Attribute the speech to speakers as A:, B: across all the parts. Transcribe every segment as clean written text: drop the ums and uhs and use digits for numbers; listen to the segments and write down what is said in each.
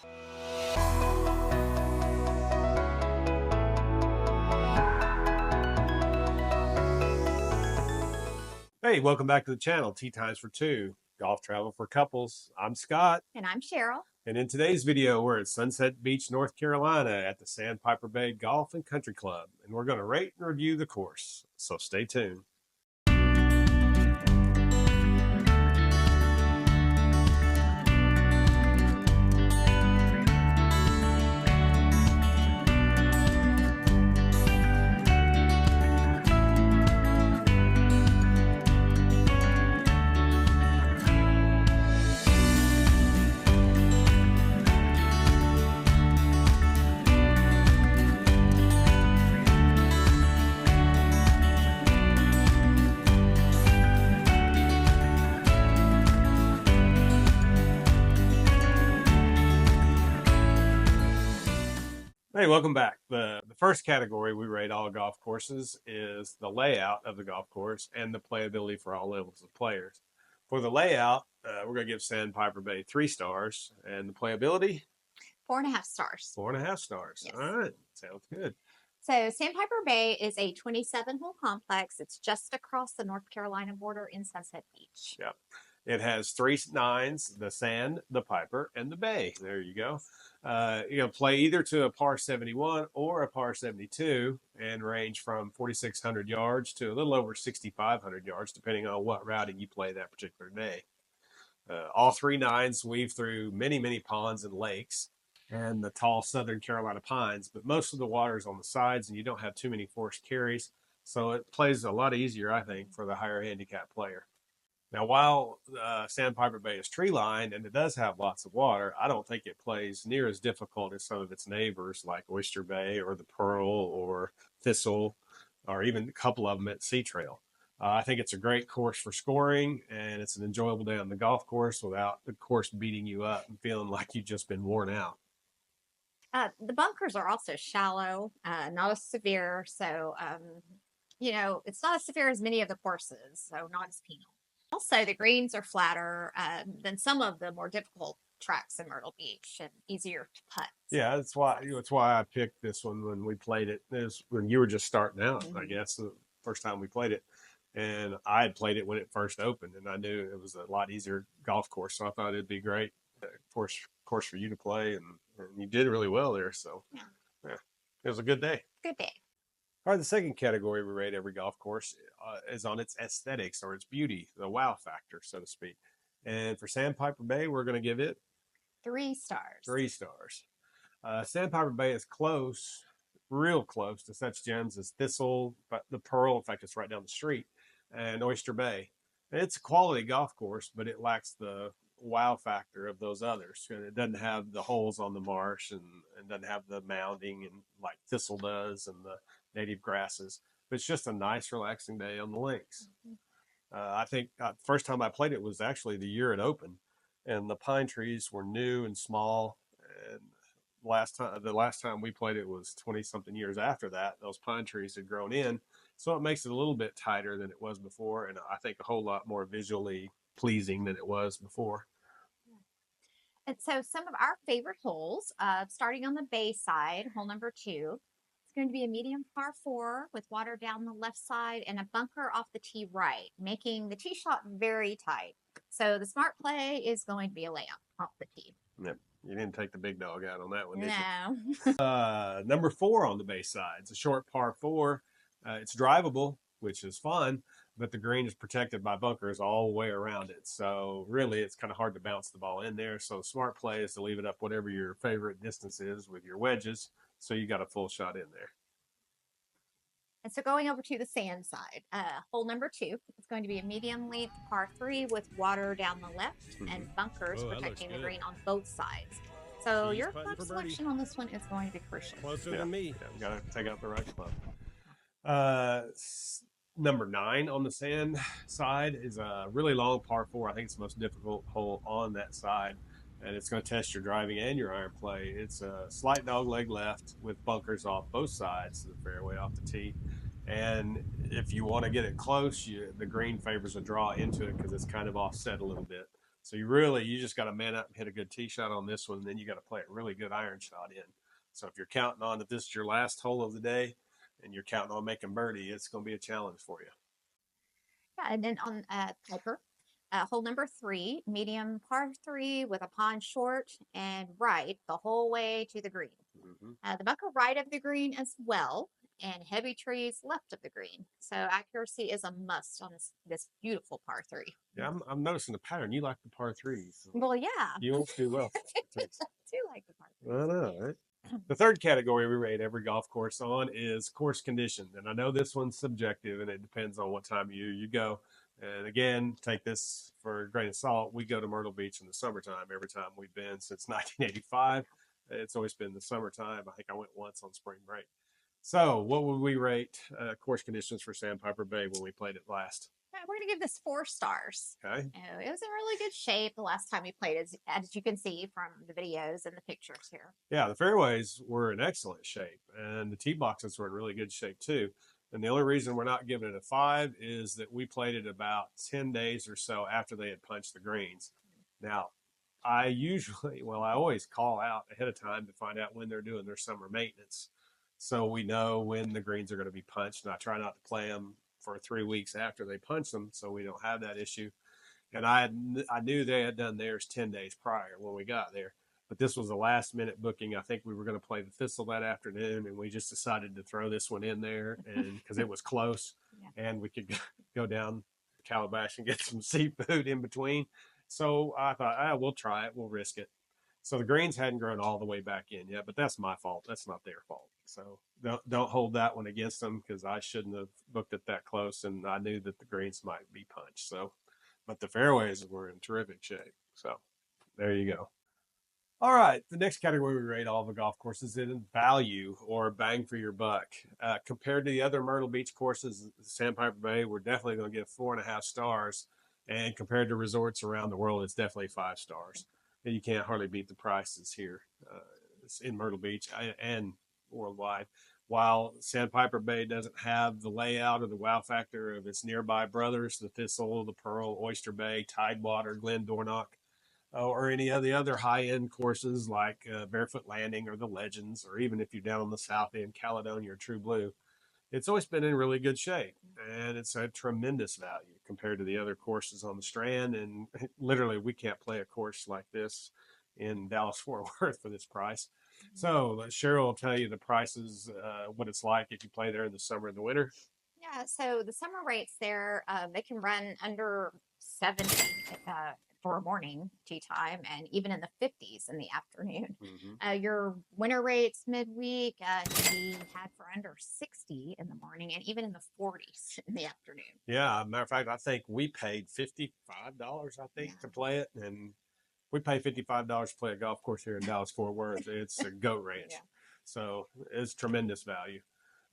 A: Hey, welcome back to the channel, Tea Times for Two, Golf Travel for Couples. I'm Scott.
B: And I'm Cheryl.
A: And in today's video, we're at Sunset Beach, North Carolina at the Sandpiper Bay Golf and Country Club. And we're going to rate and review the course. So stay tuned. Hey, welcome back. The first category we rate all golf courses is the layout of the golf course and the playability for all levels of players. For the layout, we're going to give Sandpiper Bay 3 stars, and the playability?
B: 4.5 stars.
A: 4.5 stars.
B: Yes.
A: All right, sounds good.
B: So Sandpiper Bay is a 27-hole complex. It's just across the North Carolina border in Sunset Beach.
A: Yep. It has 3 nines, the sand, the piper, and the bay. There you go. Play either to a par 71 or a par 72 and range from 4,600 yards to a little over 6,500 yards, depending on what routing you play that particular day. All 3 nines weave through many, many ponds and lakes and the tall Southern Carolina pines, but most of the water is on the sides and you don't have too many forced carries. So it plays a lot easier, I think, for the higher handicap player. Now, while Sandpiper Bay is tree-lined and it does have lots of water, I don't think it plays near as difficult as some of its neighbors like Oyster Bay or the Pearl or Thistle, or even a couple of them at Sea Trail. I think it's a great course for scoring, and it's an enjoyable day on the golf course without the course beating you up and feeling like you've just been worn out.
B: The bunkers are also shallow, not as severe. So, it's not as severe as many of the courses, so not as penal. Also, the greens are flatter than some of the more difficult tracks in Myrtle Beach and easier to putt.
A: Yeah, that's why I picked this one when we played it. It was when you were just starting out, I guess, the first time we played it. And I had played it when it first opened, and I knew it was a lot easier golf course, so I thought it'd be great course for you to play, and you did really well there. So, yeah, it was a good day.
B: Good day.
A: All right, the second category we rate every golf course is on its aesthetics or its beauty, the wow factor, so to speak. And for Sandpiper Bay, we're going to give it
B: 3 stars.
A: 3 stars. Sandpiper Bay is close, real close to such gems as Thistle, but the Pearl, in fact, it's right down the street, and Oyster Bay. And it's a quality golf course, but it lacks the wow factor of those others. It doesn't have the holes on the marsh and doesn't have the mounding and like Thistle does and the native grasses. But it's just a nice, relaxing day on the links. I think the first time I played it was actually the year it opened, and the pine trees were new and small. And the last time we played it was 20-something years after that. Those pine trees had grown in, so it makes it a little bit tighter than it was before, and I think a whole lot more visually pleasing than it was before.
B: And so some of our favorite holes, starting on the bay side, hole number 2, it's going to be a medium par 4 with water down the left side and a bunker off the tee right, making the tee shot very tight. So the smart play is going to be a layup off the tee.
A: Yep. You didn't take the big dog out on that one, did
B: you?
A: No. Number 4 on the bay side. It's a short par 4. It's drivable, which is fun, but the green is protected by bunkers all the way around it. So really, it's kind of hard to bounce the ball in there. So smart play is to leave it up whatever your favorite distance is with your wedges, so you got a full shot in there.
B: And so going over to the sand side, hole number 2, it's going to be a medium length par 3 with water down the left and bunkers protecting the green on both sides. So your club selection on this one is going to be crucial.
A: Closer than me. Yeah, got to take out the right club. Number 9 on the sand side is a really long par 4. I think it's the most difficult hole on that side, and it's going to test your driving and your iron play. It's a slight dog leg left with bunkers off both sides of the fairway off the tee. And if you want to get it close, the green favors a draw into it because it's kind of offset a little bit. So you just got to man up and hit a good tee shot on this one. And then you got to play a really good iron shot in. So if you're counting on that this is your last hole of the day and you're counting on making birdie, it's going to be a challenge for you.
B: Yeah, and then on Piper, hole number 3, medium par 3 with a pond short and right the whole way to the green.
A: Mm-hmm.
B: The bunker right of the green as well, and heavy trees left of the green. So accuracy is a must on this beautiful par 3.
A: Yeah, I'm noticing the pattern. You like the par threes. So
B: Well, yeah,
A: you always do well.
B: I do like the par
A: I
B: 3s.
A: know, right? The third category we rate every golf course on is course condition. And I know this one's subjective and it depends on what time of year you go. And again, take this for a grain of salt. We go to Myrtle Beach in the summertime every time we've been since 1985. It's always been the summertime. I think I went once on spring break. So, what would we rate course conditions for Sandpiper Bay when we played it last?
B: We're going to give this 4 stars.
A: Okay.
B: It was in really good shape the last time we played, as you can see from the videos and the pictures here.
A: Yeah, the fairways were in excellent shape, and the tee boxes were in really good shape too. And the only reason we're not giving it a 5 is that we played it about 10 days or so after they had punched the greens. Now, I always call out ahead of time to find out when they're doing their summer maintenance. So we know when the greens are going to be punched, and I try not to play them for 3 weeks after they punch them so we don't have that issue. And I knew they had done theirs 10 days prior when we got there. But this was a last minute booking. I think we were going to play the Thistle that afternoon, and we just decided to throw this one in there, and because it was close,
B: Yeah.
A: and we could go down Calabash and get some seafood in between. So I thought, we'll try it, we'll risk it. So the greens hadn't grown all the way back in yet, but that's my fault. That's not their fault. So don't hold that one against them because I shouldn't have booked it that close, and I knew that the greens might be punched. So, but the fairways were in terrific shape. So there you go. All right, the next category we rate all the golf courses in value or bang for your buck. Compared to the other Myrtle Beach courses, Sandpiper Bay, we're definitely going to give 4.5 stars. And compared to resorts around the world, it's definitely 5 stars. And you can't hardly beat the prices here in Myrtle Beach and worldwide. While Sandpiper Bay doesn't have the layout or the wow factor of its nearby brothers, the Thistle, the Pearl, Oyster Bay, Tidewater, Glen Dornoch, or any of the other high-end courses like Barefoot Landing or the Legends, or even if you're down on the south end, Caledonia or True Blue, it's always been in really good shape, and it's a tremendous value compared to the other courses on the Strand. And literally, we can't play a course like this in Dallas-Fort Worth for this price. So Cheryl will tell you the prices, what it's like if you play there in the summer and the winter.
B: Yeah, so the summer rates there, they can run under 70 for a morning tee time and even in the 50s in the afternoon.
A: Mm-hmm.
B: Your winter rates midweek can be had for under 60 in the morning and even in the 40s in the afternoon.
A: Yeah, matter of fact, I think we paid $55, to play it, and we pay $55 to play a golf course here in Dallas Fort Worth. It's a goat ranch,
B: Yeah.
A: so it's tremendous value.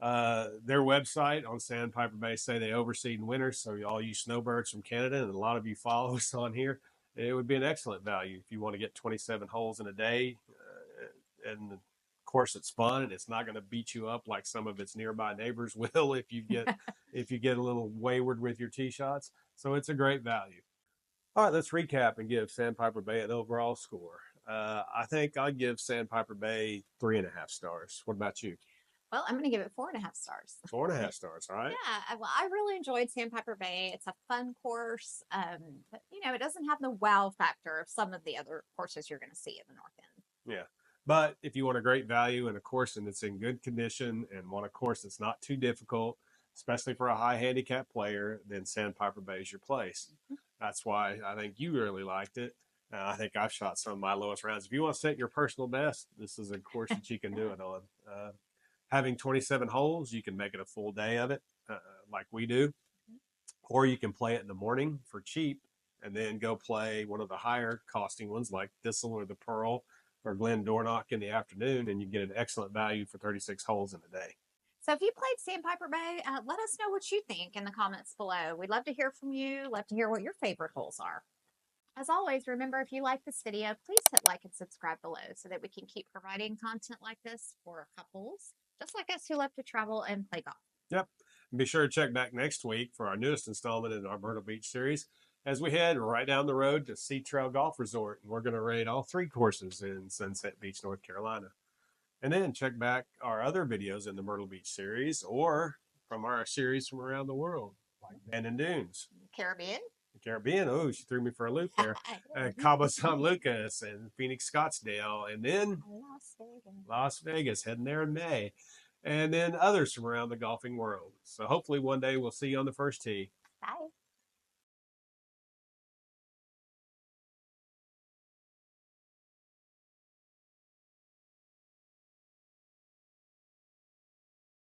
A: Their website on Sandpiper Bay say they overseed in winter, so all you snowbirds from Canada and a lot of you follow us on here, it would be an excellent value if you want to get 27 holes in a day, and of course it's fun and it's not going to beat you up like some of its nearby neighbors will if you get a little wayward with your tee shots. So it's a great value. All right, let's recap and give Sandpiper Bay an overall score. I think I'd give Sandpiper Bay 3.5 stars. What about you?
B: Well, I'm going to give it 4.5 stars.
A: 4.5 stars. All right.
B: Yeah, well, I really enjoyed Sandpiper Bay. It's a fun course, but it doesn't have the wow factor of some of the other courses you're going to see in the North End.
A: Yeah, but if you want a great value and a course and it's in good condition and want a course that's not too difficult, especially for a high handicap player, then Sandpiper Bay is your place.
B: Mm-hmm.
A: That's why I think you really liked it. I think I've shot some of my lowest rounds. If you want to set your personal best, this is a course that you can do it on. Having 27 holes, you can make it a full day of it, like we do, or you can play it in the morning for cheap and then go play one of the higher costing ones like Thistle or the Pearl or Glen Dornoch in the afternoon, and you get an excellent value for 36 holes in a day.
B: So if you played Sandpiper Bay, let us know what you think in the comments below. We'd love to hear from you. Love to hear what your favorite holes are. As always, remember, if you like this video, please hit like and subscribe below so that we can keep providing content like this for couples just like us who love to travel and play golf.
A: Yep. And be sure to check back next week for our newest installment in our Myrtle Beach series. as we head right down the road to Sea Trail Golf Resort. And we're going to raid all 3 courses in Sunset Beach, North Carolina. And then check back our other videos in the Myrtle Beach series or from our series from around the world, like Bandon Dunes.
B: Caribbean.
A: The Caribbean. Oh, she threw me for a loop there. Cabo San Lucas and Phoenix Scottsdale. And then Las Vegas, heading there in May. And then others from around the golfing world. So hopefully one day we'll see you on the first tee.
B: Bye.